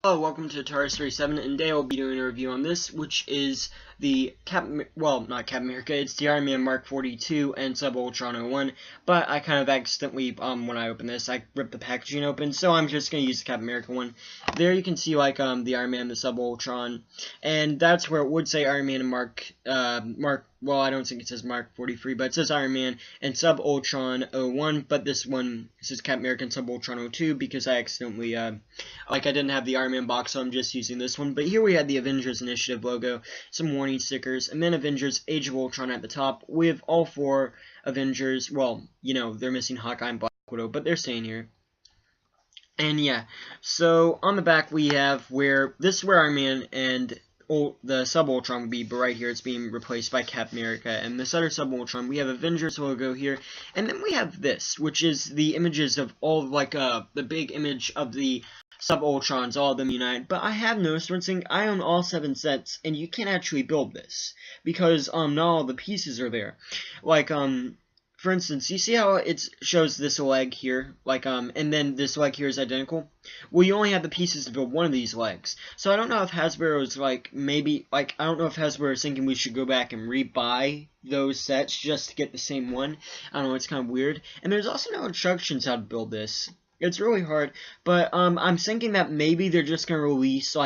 Hello, welcome to Taurus 37, and today I'll be doing a review on this, which is the not Captain America, it's the Iron Man Mark 42 and Sub Ultron 01, but I kind of accidentally, when I opened this, I ripped the packaging open, so I'm just going to use the Captain America one. There you can see, the Iron Man, the Sub Ultron, and that's where it would say Iron Man and well, I don't think it says Mark 43, but it says Iron Man and Sub Ultron 01, but this one says Captain America and Sub Ultron 02 because I accidentally, I didn't have the Iron Man box, so I'm just using this one. But here we had the Avengers Initiative logo, some warning stickers, and then Avengers Age of Ultron at the top with all four Avengers. Well, they're missing Hawkeye and Black Widow, but they're staying here. And yeah, so on the back we have where Iron Man and the Sub Ultron would be, but right here it's being replaced by Captain America. And this other Sub Ultron, we have Avengers logo here, and then we have this, which is the images of all the big image of the Sub Ultrons, all of them united. But I have noticed one thing: I own all 7 sets, and you can't actually build this because not all the pieces are there. For instance, you see how it shows this leg here, and then this leg here is identical? Well, you only have the pieces to build one of these legs. So I don't know if Hasbro is I don't know if Hasbro is thinking we should go back and rebuy those sets just to get the same one. I don't know, it's kind of weird. And there's also no instructions how to build this. It's really hard, but I'm thinking that maybe they're just gonna release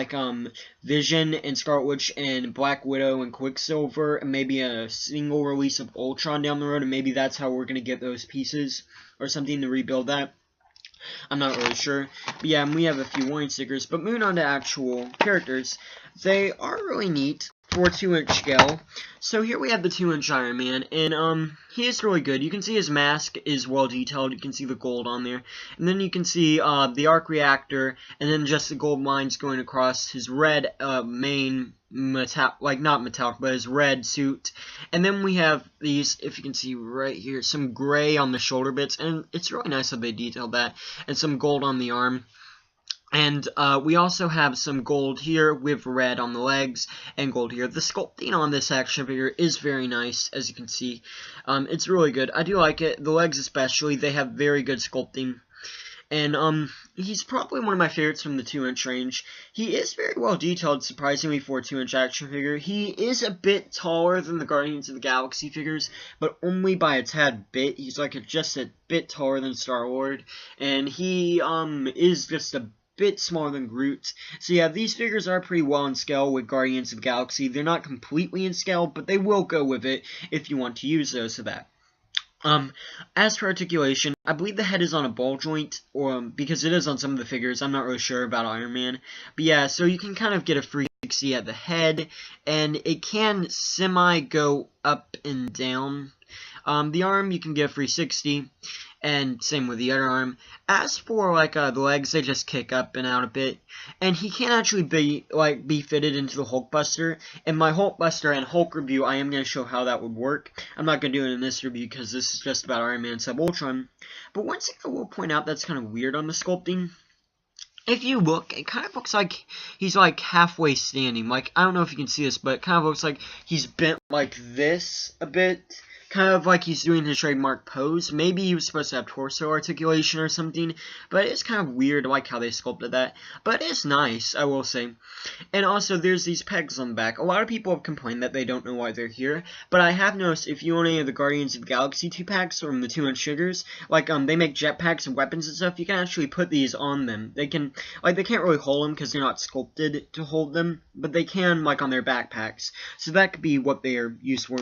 Vision and Scarlet Witch and Black Widow and Quicksilver, and maybe a single release of Ultron down the road, and maybe that's how we're gonna get those pieces or something to rebuild that. I'm not really sure, but yeah, we have a few warning stickers. But moving on to actual characters, they are really neat for 2-inch scale. So here we have the 2-inch Iron Man, and he is really good. You can see his mask is well detailed. You can see the gold on there, and then you can see the arc reactor, and then just the gold lines going across his red main not metallic, but his red suit. And then we have these, if you can see right here, some gray on the shoulder bits, and it's really nice that they detailed that, and some gold on the arm. And we also have some gold here with red on the legs and gold here. The sculpting on this action figure is very nice, as you can see. It's really good. I do like it. The legs especially, they have very good sculpting. And he's probably one of my favorites from the 2-inch range. He is very well detailed, surprisingly, for a 2-inch action figure. He is a bit taller than the Guardians of the Galaxy figures, but only by a tad bit. He's just a bit taller than Star-Lord, and he is just a bit smaller than Groot. So yeah, these figures are pretty well in scale with Guardians of the Galaxy. They're not completely in scale, but they will go with it if you want to use those for that. As for articulation, I believe the head is on a ball joint, or because it is on some of the figures. I'm not really sure about Iron Man. But yeah, so you can kind of get a 360 at the head, and it can semi-go up and down. The arm, you can get a 360, and same with the other arm. As for the legs, they just kick up and out a bit, and he can actually be fitted into the Hulkbuster. In my Hulkbuster and Hulk review, I am going to show how that would work. I'm not going to do it in this review because this is just about Iron Man Sub Ultron. But one thing I will point out that's kind of weird on the sculpting, if you look, it kind of looks like he's halfway standing. I don't know if you can see this, but it kind of looks like he's bent like this a bit. Kind of like he's doing his trademark pose. Maybe he was supposed to have torso articulation or something, but it's kind of weird. I like how they sculpted that, but it's nice, I will say. And also, there's these pegs on the back. A lot of people have complained that they don't know why they're here, but I have noticed if you own any of the Guardians of the Galaxy 2-packs from the 2-inch figures, they make jetpacks and weapons and stuff, you can actually put these on them. They can, they can't really hold them because they're not sculpted to hold them, but they can, on their backpacks. So that could be what they are used for.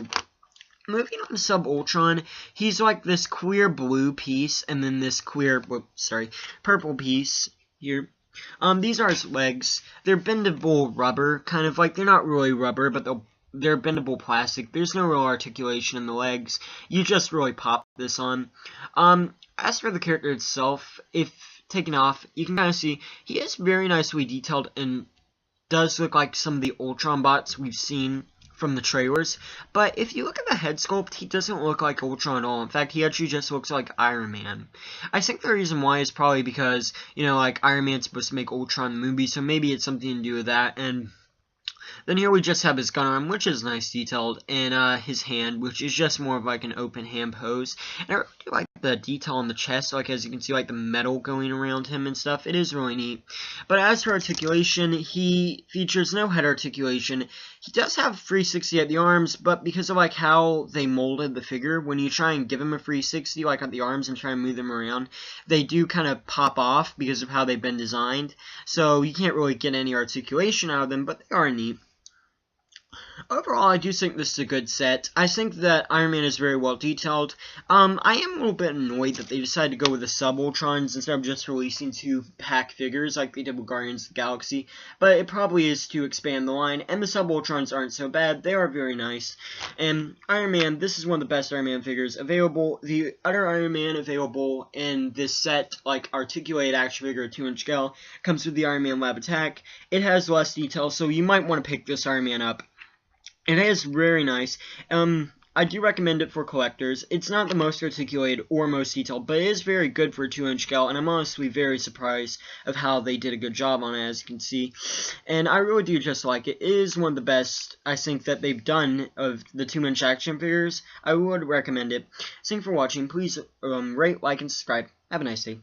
Moving on to Sub Ultron, he's this clear blue piece, and then this clear, purple piece here. These are his legs. They're bendable rubber, kind of they're not really rubber, but they're bendable plastic. There's no real articulation in the legs. You just really pop this on. As for the character itself, if taken off, you can kind of see he is very nicely detailed and does look like some of the Ultron bots we've seen from the trailers, but if you look at the head sculpt, he doesn't look like Ultron at all. In fact, he actually just looks like Iron Man. I think the reason why is probably because, Iron Man's supposed to make Ultron the movie, so maybe it's something to do with that, and Then here we just have his gun arm, which is nice detailed, and his hand, which is just more of like an open hand pose. And I really do like the detail on the chest, like as you can see, like the metal going around him and stuff. It is really neat. But as for articulation, he features no head articulation. He does have 360 at the arms, but because of like how they molded the figure, when you try and give him a 360 like at the arms and try and move them around, they do kind of pop off because of how they've been designed. So you can't really get any articulation out of them, but they are neat. Overall, I do think this is a good set. I think that Iron Man is very well detailed. I am a little bit annoyed that they decided to go with the sub-Ultrons instead of just releasing 2 pack figures like they did with Guardians of the Galaxy. But it probably is to expand the line, and the sub-Ultrons aren't so bad. They are very nice. And Iron Man, this is one of the best Iron Man figures available. The other Iron Man available in this set, like articulated action figure 2-inch scale, comes with the Iron Man Lab Attack. It has less detail, so you might want to pick this Iron Man up. It is very nice. I do recommend it for collectors. It's not the most articulated or most detailed, but it is very good for a 2-inch scale, and I'm honestly very surprised of how they did a good job on it, as you can see. And I really do just like it. It is one of the best, I think, that they've done of the 2-inch action figures. I would recommend it. Thanks for watching. Please rate, like, and subscribe. Have a nice day.